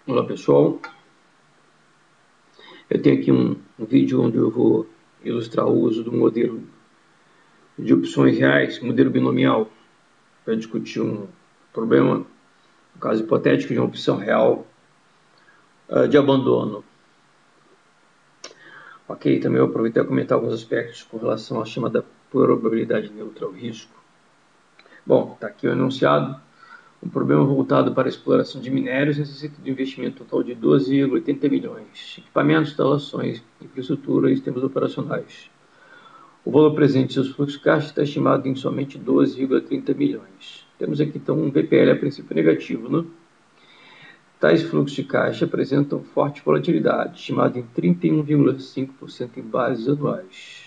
Olá pessoal, eu tenho aqui um vídeo onde eu vou ilustrar o uso do modelo de opções reais, modelo binomial, para discutir um problema, um caso hipotético de uma opção real de abandono. Ok, também eu aproveitei a comentar alguns aspectos com relação à chamada probabilidade neutra, o risco. Bom, está aqui o enunciado. Um problema voltado para a exploração de minérios necessita de investimento total de 12,80 milhões. Equipamentos, instalações, infraestrutura e sistemas operacionais. O valor presente em seus fluxos de caixa está estimado em somente 12,30 milhões. Temos aqui então um VPL a princípio negativo, né? Tais fluxos de caixa apresentam forte volatilidade, estimada em 31,5% em bases anuais.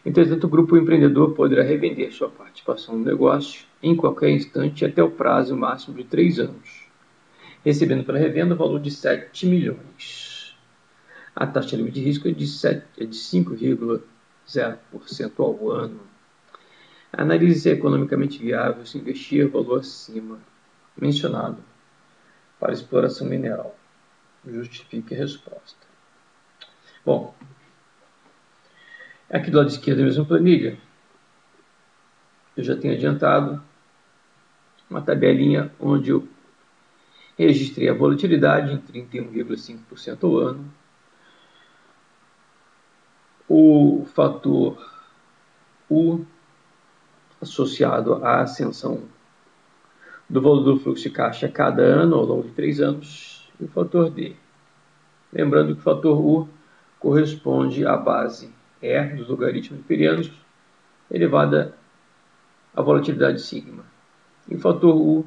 Entretanto, o grupo empreendedor poderá revender sua participação no negócio em qualquer instante até o prazo máximo de 3 anos, recebendo pela revenda o valor de 7 milhões. A taxa livre de risco é de 5,0% ao ano. Analise se é economicamente viável se investir o valor acima mencionado para exploração mineral. Justifique a resposta. Bom, aqui do lado esquerdo da mesma planilha, eu já tenho adiantado uma tabelinha onde eu registrei a volatilidade em 31,5% ao ano, o fator U associado à ascensão do valor do fluxo de caixa a cada ano ao longo de 3 anos e o fator D. Lembrando que o fator U corresponde à base E dos logaritmos imperianos elevada à volatilidade sigma. E o fator U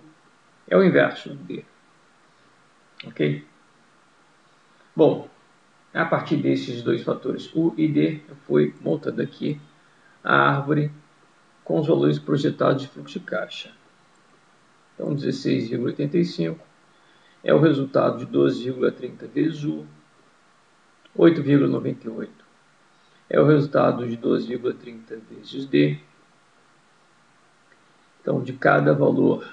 é o inverso do D. Ok? Bom, a partir desses dois fatores U e D, foi montada aqui a árvore com os valores projetados de fluxo de caixa. Então, 16,85 é o resultado de 12,30 vezes U, 8,98 é o resultado de 12,30 vezes D. Então, de cada valor,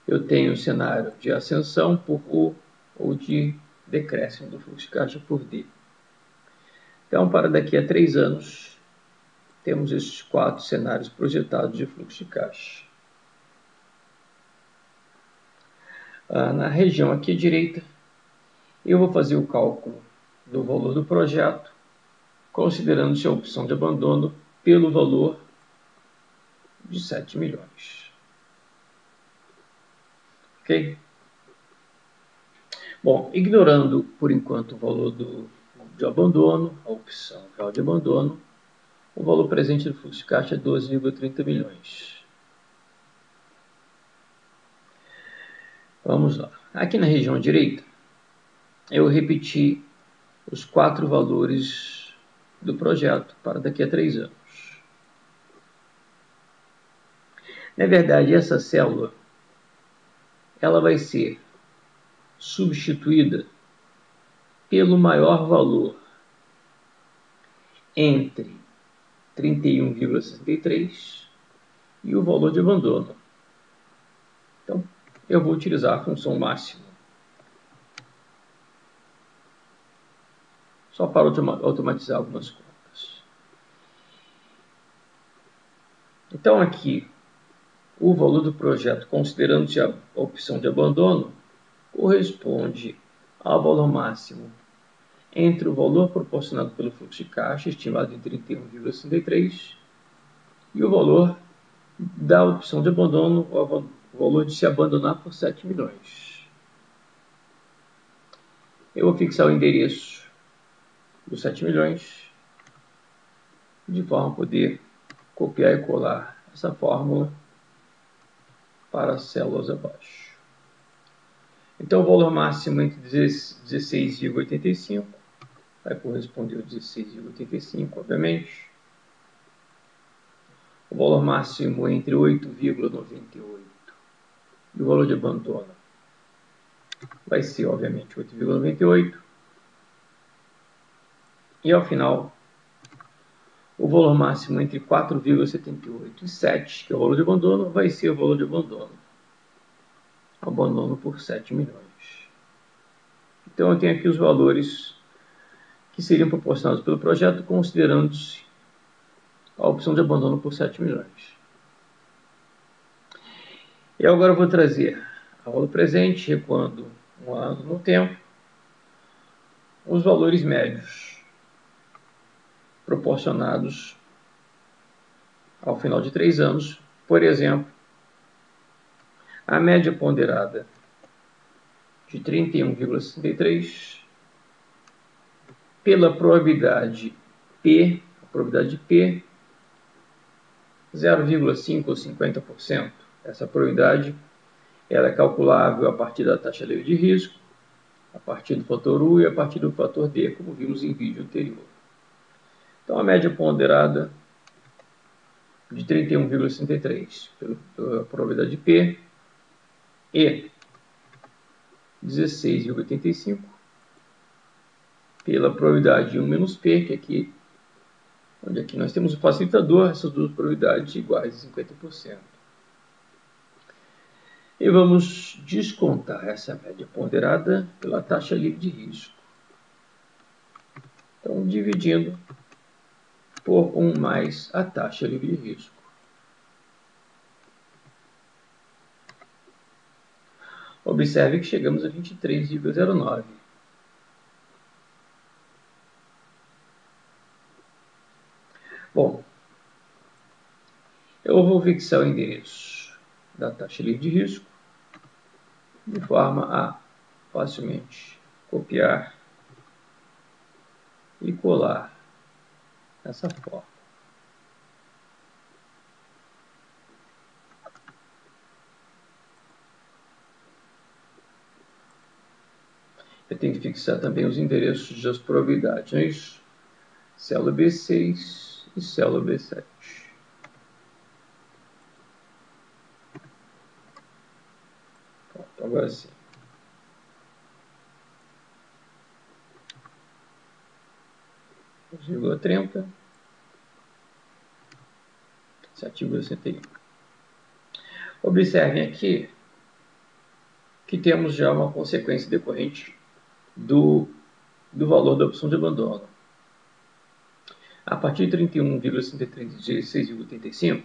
eu tenho um cenário de ascensão por U ou de decréscimo do fluxo de caixa por D. Então, para daqui a 3 anos, temos esses 4 cenários projetados de fluxo de caixa. Na região aqui à direita, eu vou fazer o cálculo do valor do projeto, considerando-se a opção de abandono pelo valor de 7 milhões. Ok? Bom, ignorando por enquanto o valor de abandono, a opção real de abandono, o valor presente do fluxo de caixa é 12,30 milhões. Vamos lá. Aqui na região direita, eu repeti os 4 valores do projeto para daqui a 3 anos. Na verdade, essa célula ela vai ser substituída pelo maior valor entre 31,63 e o valor de abandono. Então, eu vou utilizar a função máxima só para automatizar algumas contas. Então, aqui, o valor do projeto, considerando-se a opção de abandono, corresponde ao valor máximo entre o valor proporcionado pelo fluxo de caixa, estimado em 31,63, e o valor da opção de abandono, o valor de se abandonar por 7 milhões. Eu vou fixar o endereço dos 7 milhões, de forma a poder copiar e colar essa fórmula para as células abaixo. Então, o valor máximo entre 16,85 vai corresponder ao 16,85, obviamente. O valor máximo entre 8,98 e o valor de abandono vai ser, obviamente, 8,98. E, ao final, o valor máximo entre 4,78 e 7, que é o valor de abandono, vai ser o valor de abandono. abandono por 7 milhões. Então eu tenho aqui os valores que seriam proporcionados pelo projeto, considerando-se a opção de abandono por 7 milhões. E agora eu vou trazer a valor presente, recuando um ano no tempo, os valores médios proporcionados ao final de 3 anos. Por exemplo, a média ponderada de 31,63 pela probabilidade P, a probabilidade de P, 0,5 ou 50%. Essa probabilidade ela é calculável a partir da taxa livre de risco, a partir do fator U e a partir do fator D, como vimos em vídeo anterior. Então, a média ponderada de 31,63 pela probabilidade de P e 16,85 pela probabilidade de 1 menos P, que aqui, onde aqui nós temos o facilitador, essas duas probabilidades iguais a 50%. E vamos descontar essa média ponderada pela taxa livre de risco. Então, dividindo por 1 mais a taxa livre de risco. Observe que chegamos a 23,09. Bom, eu vou fixar o endereço da taxa livre de risco de forma a facilmente copiar e colar dessa forma. Eu tenho que fixar também os endereços das probabilidades, não é isso? Célula B6 e célula B7. Pronto, agora sim. Vírgula 30, 7,61. Observem aqui que temos já uma consequência decorrente do valor da opção de abandono. A partir de 31,63 de 6,85,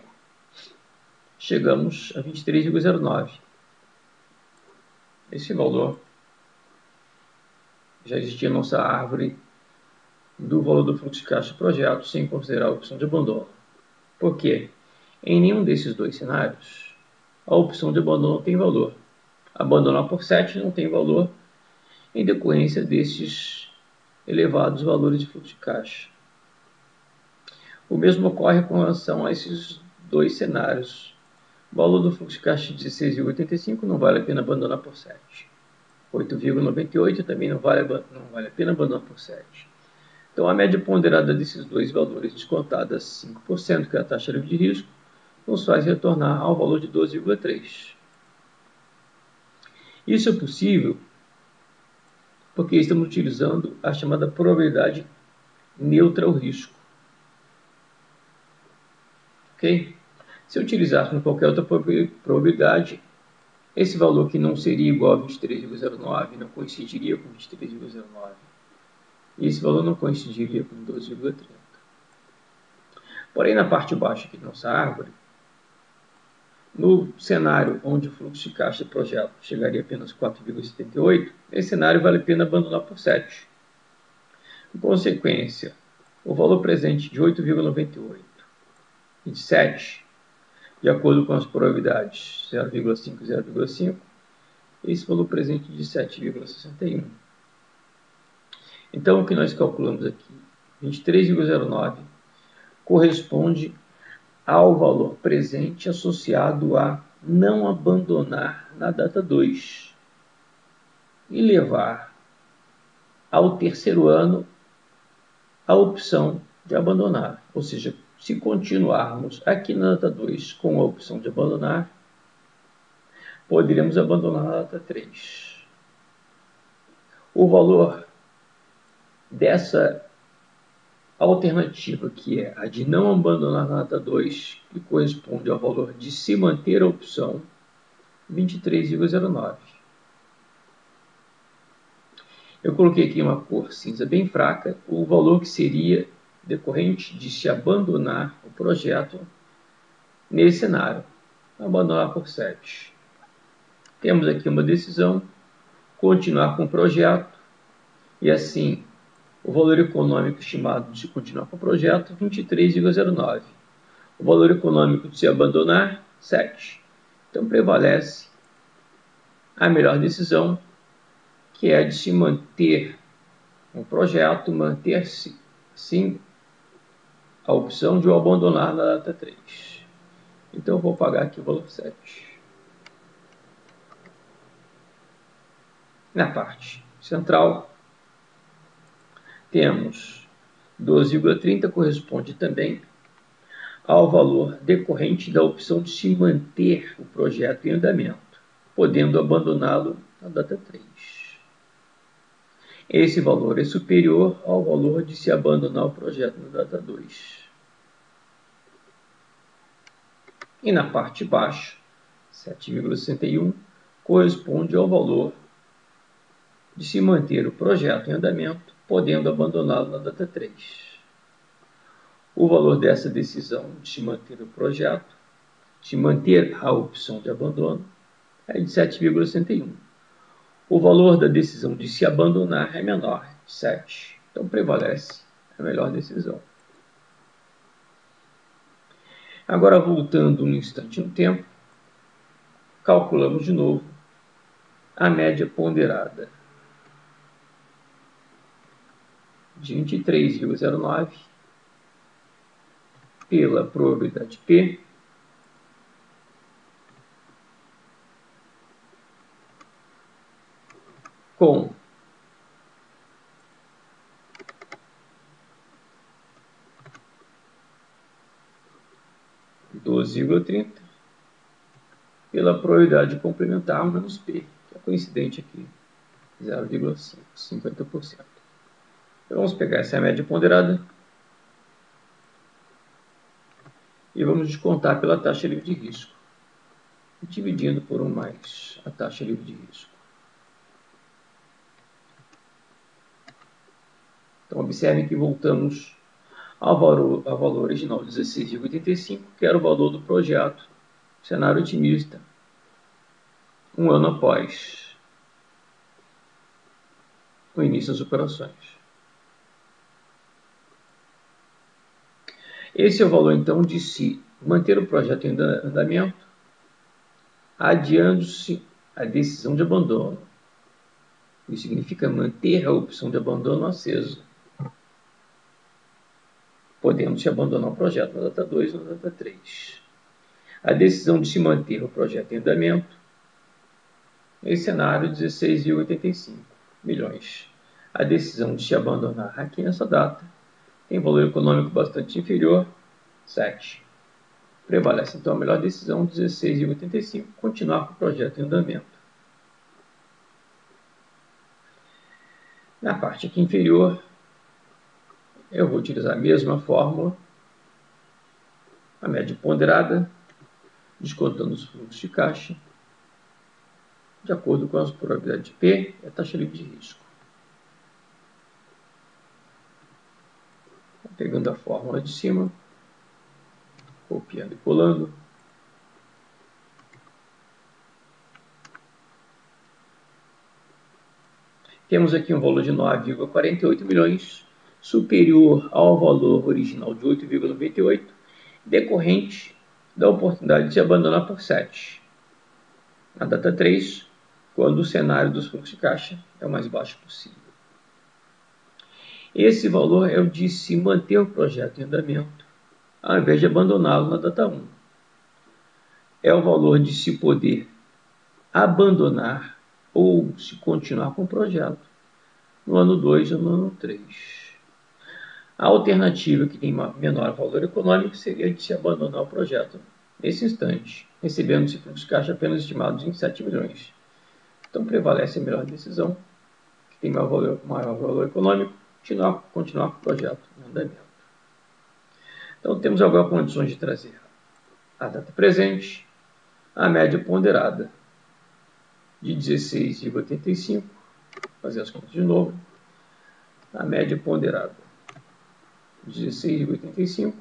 chegamos a 23,09. Esse valor já existia na nossa árvore do valor do fluxo de caixa do projeto, sem considerar a opção de abandono. Por quê? Em nenhum desses dois cenários, a opção de abandono tem valor. Abandonar por 7 não tem valor em decorrência desses elevados valores de fluxo de caixa. O mesmo ocorre com relação a esses dois cenários. O valor do fluxo de caixa de 16,85 não vale a pena abandonar por 7. 8,98 também não vale a pena abandonar por 7. Então, a média ponderada desses dois valores, descontada 5%, que é a taxa livre de risco, nos faz retornar ao valor de 12,3. Isso é possível porque estamos utilizando a chamada probabilidade neutra ao risco. Ok? Se utilizássemos qualquer outra probabilidade, esse valor que não seria igual a 23,09 não coincidiria com 23,09. E esse valor não coincidiria com 12,30. Porém, na parte baixa aqui da nossa árvore, no cenário onde o fluxo de caixa do projeto chegaria a apenas 4,78, esse cenário vale a pena abandonar por 7. Em consequência, o valor presente de 8,98 e de 7, de acordo com as probabilidades 0,5 e 0,5, esse valor presente de 7,61. Então, o que nós calculamos aqui, 23,09, corresponde ao valor presente associado a não abandonar na data 2 e levar ao terceiro ano a opção de abandonar. Ou seja, se continuarmos aqui na data 2 com a opção de abandonar, poderíamos abandonar na data 3. O valor dessa alternativa, que é a de não abandonar na data 2, que corresponde ao valor de se manter a opção, 23,09. Eu coloquei aqui uma cor cinza bem fraca, o valor que seria decorrente de se abandonar o projeto nesse cenário. Abandonar por 7. Temos aqui uma decisão, continuar com o projeto, e assim, o valor econômico estimado de continuar com o projeto, 23,09. O valor econômico de se abandonar, 7. Então, prevalece a melhor decisão, que é de se manter um projeto, manter-se, sim, a opção de o abandonar na data 3. Então, eu vou pagar aqui o valor 7. Na parte central, temos 12,30 corresponde também ao valor decorrente da opção de se manter o projeto em andamento, podendo abandoná-lo na data 3. Esse valor é superior ao valor de se abandonar o projeto na data 2. E na parte baixa, 7,61 corresponde ao valor de se manter o projeto em andamento, podendo abandoná-lo na data 3. O valor dessa decisão de se manter o projeto, de manter a opção de abandono, é de 7,61. O valor da decisão de se abandonar é menor, 7. Então prevalece a melhor decisão. Agora, voltando um instante no tempo, calculamos de novo a média ponderada de 23,09 pela probabilidade P com 12,30 pela probabilidade complementar menos P, que é coincidente aqui, 0,5, 50%. Então, vamos pegar essa média ponderada e vamos descontar pela taxa livre de risco, dividindo por 1 mais a taxa livre de risco. Então, observem que voltamos ao valor original 16,85, que era o valor do projeto, cenário otimista, um ano após o início das operações. Esse é o valor, então, de se manter o projeto em andamento, adiando-se a decisão de abandono. Isso significa manter a opção de abandono acesa, podendo-se abandonar o projeto na data 2 ou na data 3. A decisão de se manter o projeto em andamento, nesse cenário, 16,85 milhões. A decisão de se abandonar aqui nessa data tem valor econômico bastante inferior, 7. Prevalece então a melhor decisão, 16,85, continuar com o projeto em andamento. Na parte aqui inferior, eu vou utilizar a mesma fórmula, a média ponderada, descontando os fluxos de caixa, de acordo com as probabilidades de P e a taxa livre de risco. Pegando a fórmula de cima, copiando e colando. Temos aqui um valor de 9,48 milhões, superior ao valor original de 8,98, decorrente da oportunidade de se abandonar por 7. Na data 3, quando o cenário dos fluxos de caixa é o mais baixo possível. Esse valor é o de se manter o projeto em andamento, ao invés de abandoná-lo na data 1. É o valor de se poder abandonar ou se continuar com o projeto no ano 2 ou no ano 3. A alternativa que tem menor valor econômico seria de se abandonar o projeto nesse instante, recebendo-se fluxos de caixa apenas estimados em 7 milhões. Então prevalece a melhor decisão, que tem maior valor econômico, continuar com o projeto em andamento. Então temos agora condições de trazer a data presente, a média ponderada de 16,85, fazer as contas de novo, a média ponderada, 16,85,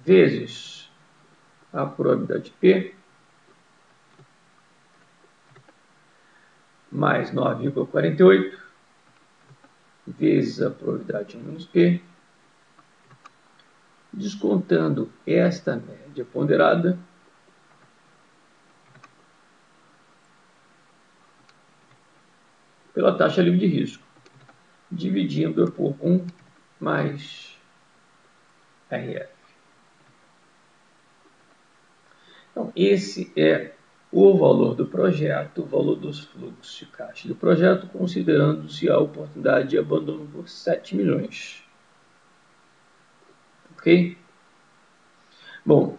vezes a probabilidade P, mais 9,48, vezes a probabilidade menos P, descontando esta média ponderada, pela taxa livre de risco, dividindo por 1 mais RF. Então, esse é o valor do projeto, o valor dos fluxos de caixa do projeto, considerando-se a oportunidade de abandono por 7 milhões. Ok? Bom,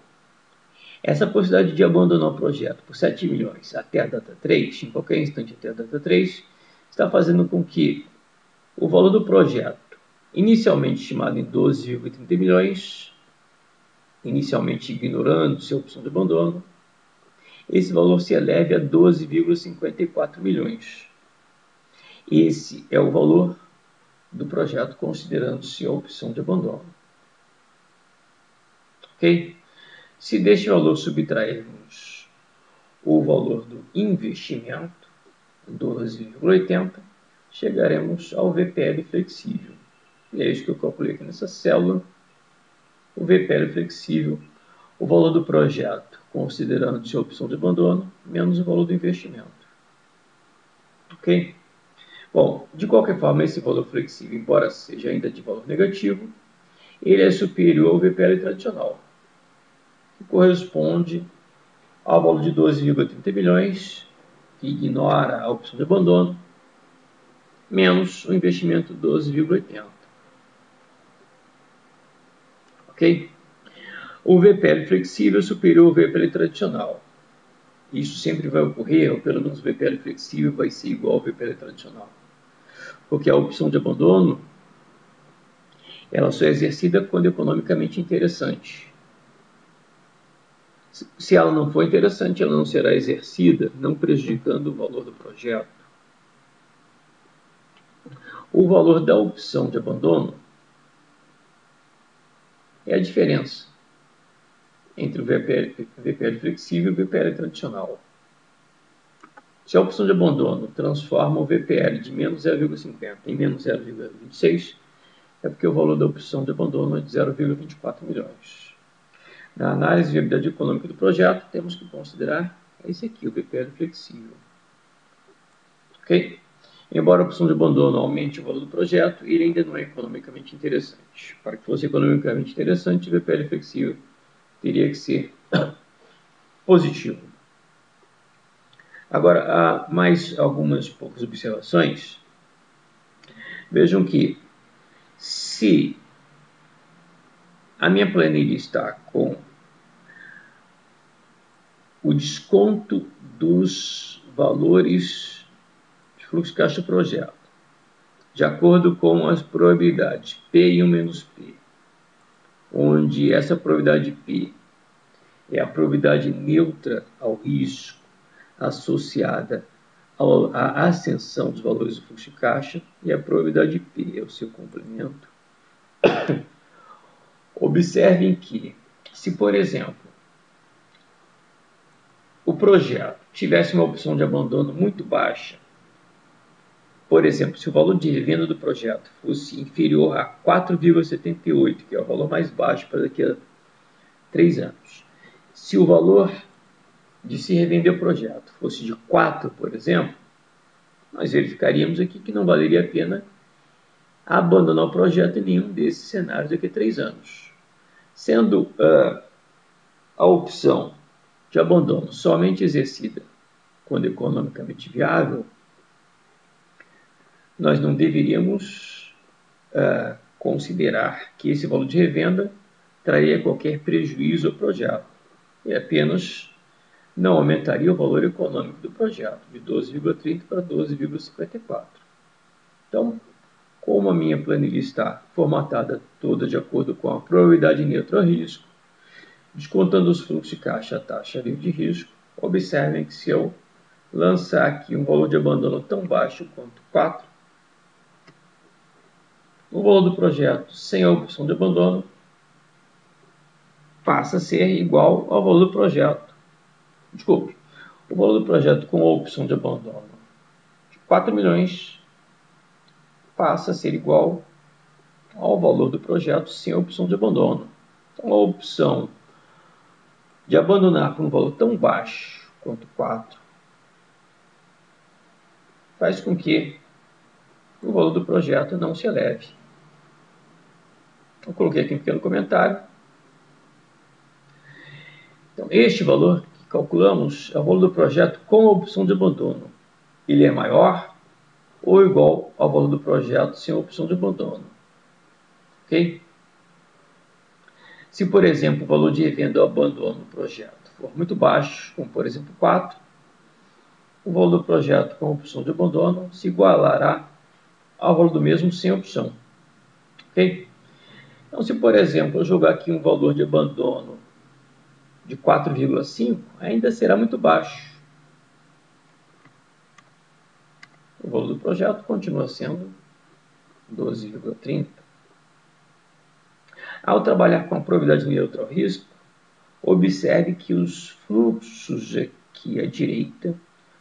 essa possibilidade de abandonar o projeto por 7 milhões até a data 3, em qualquer instante até a data 3, está fazendo com que o valor do projeto, inicialmente estimado em 12,30 milhões, inicialmente ignorando-se a opção de abandono, esse valor se eleve a 12,54 milhões. Esse é o valor do projeto, considerando-se a opção de abandono. Ok? Se deste valor subtrairmos o valor do investimento, 12,80, chegaremos ao VPL flexível. E é isso que eu calculei aqui nessa célula. O VPL flexível, o valor do projeto, considerando-se a opção de abandono, menos o valor do investimento. Ok? Bom, de qualquer forma, esse valor flexível, embora seja ainda de valor negativo, ele é superior ao VPL tradicional, que corresponde ao valor de 12,30 milhões, que ignora a opção de abandono, menos o investimento 12,80. Ok? O VPL flexível é superior ao VPL tradicional. Isso sempre vai ocorrer, ou pelo menos o VPL flexível vai ser igual ao VPL tradicional. Porque a opção de abandono, ela só é exercida quando economicamente interessante. Se ela não for interessante, ela não será exercida, não prejudicando o valor do projeto. O valor da opção de abandono é a diferença entre o VPL flexível e o VPL tradicional. Se a opção de abandono transforma o VPL de menos 0,50 em menos 0,26, é porque o valor da opção de abandono é de 0,24 milhões. Na análise de viabilidade econômica do projeto, temos que considerar esse aqui, o VPL flexível. Ok? Embora a opção de abandono aumente o valor do projeto, ele ainda não é economicamente interessante. Para que fosse economicamente interessante, o VPL flexível teria que ser positivo. Agora, há mais algumas poucas observações. Vejam que, se a minha planilha está com o desconto dos valores de fluxo de caixa do projeto, de acordo com as probabilidades P e 1 menos P, onde essa probabilidade P é a probabilidade neutra ao risco associada à ascensão dos valores do fluxo de caixa, e a probabilidade P é o seu complemento. Observem que, se por exemplo, o projeto tivesse uma opção de abandono muito baixa, por exemplo, se o valor de revenda do projeto fosse inferior a 4,78, que é o valor mais baixo para daqui a 3 anos, se o valor de se revender o projeto fosse de 4, por exemplo, nós verificaríamos aqui que não valeria a pena abandonar o projeto em nenhum desses cenários daqui a 3 anos. Sendo a opção de abandono somente exercida quando economicamente viável, nós não deveríamos considerar que esse valor de revenda traria qualquer prejuízo ao projeto, e apenas não aumentaria o valor econômico do projeto, de 12,30 para 12,54. Então, como a minha planilha está formatada toda de acordo com a probabilidade neutra ao risco, descontando os fluxos de caixa, a taxa livre de risco, observem que se eu lançar aqui um valor de abandono tão baixo quanto 4, o valor do projeto sem a opção de abandono passa a ser igual ao valor do projeto. Desculpe, o valor do projeto com a opção de abandono de 4 milhões passa a ser igual ao valor do projeto sem a opção de abandono. Então, a opção de abandonar por um valor tão baixo quanto 4 faz com que o valor do projeto não se eleve. Eu coloquei aqui um pequeno comentário. Então, este valor que calculamos é o valor do projeto com a opção de abandono. Ele é maior ou igual ao valor do projeto sem a opção de abandono. Ok? Se, por exemplo, o valor de revenda ou abandono do projeto for muito baixo, como por exemplo 4, o valor do projeto com a opção de abandono se igualará ao valor do mesmo sem opção. Ok? Então, se por exemplo eu jogar aqui um valor de abandono de 4,5, ainda será muito baixo. O valor do projeto continua sendo 12,30. Ao trabalhar com a probabilidade neutra ao risco, observe que os fluxos aqui à direita,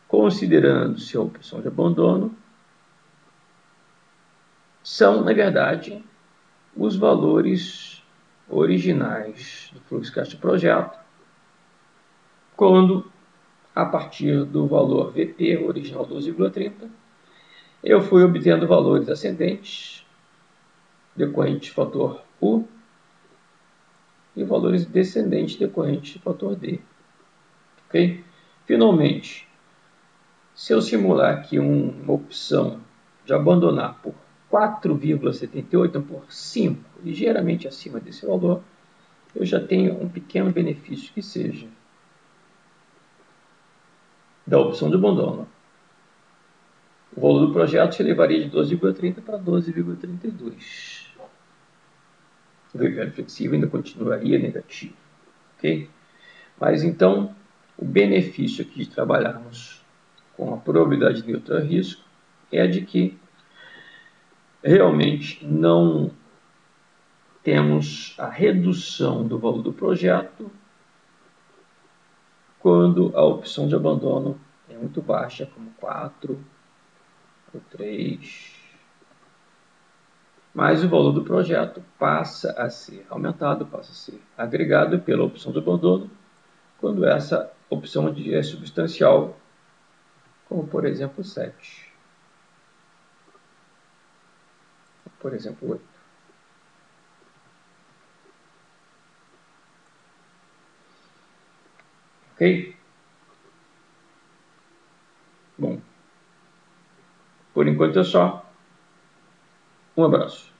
considerando-se a opção de abandono, são, na verdade, os valores originais do fluxo de caixa do projeto, quando, a partir do valor VP, original 12,30, eu fui obtendo valores ascendentes, decorrentes do fator U, e valores descendentes decorrentes do fator D. Okay? Finalmente, se eu simular aqui uma opção de abandonar por 4,78, por 5, ligeiramente acima desse valor, eu já tenho um pequeno benefício que seja da opção de abandono. O valor do projeto se elevaria de 12,30 para 12,32. O VP flexível ainda continuaria negativo. Okay? Mas então, o benefício aqui de trabalharmos com a probabilidade neutra a risco é de que realmente não temos a redução do valor do projeto quando a opção de abandono é muito baixa, como 4 ou 3. Mas o valor do projeto passa a ser aumentado, passa a ser agregado pela opção de abandono, quando essa opção é substancial, como por exemplo 7, por exemplo 8. Ok? Bom, por enquanto é só. Um abraço.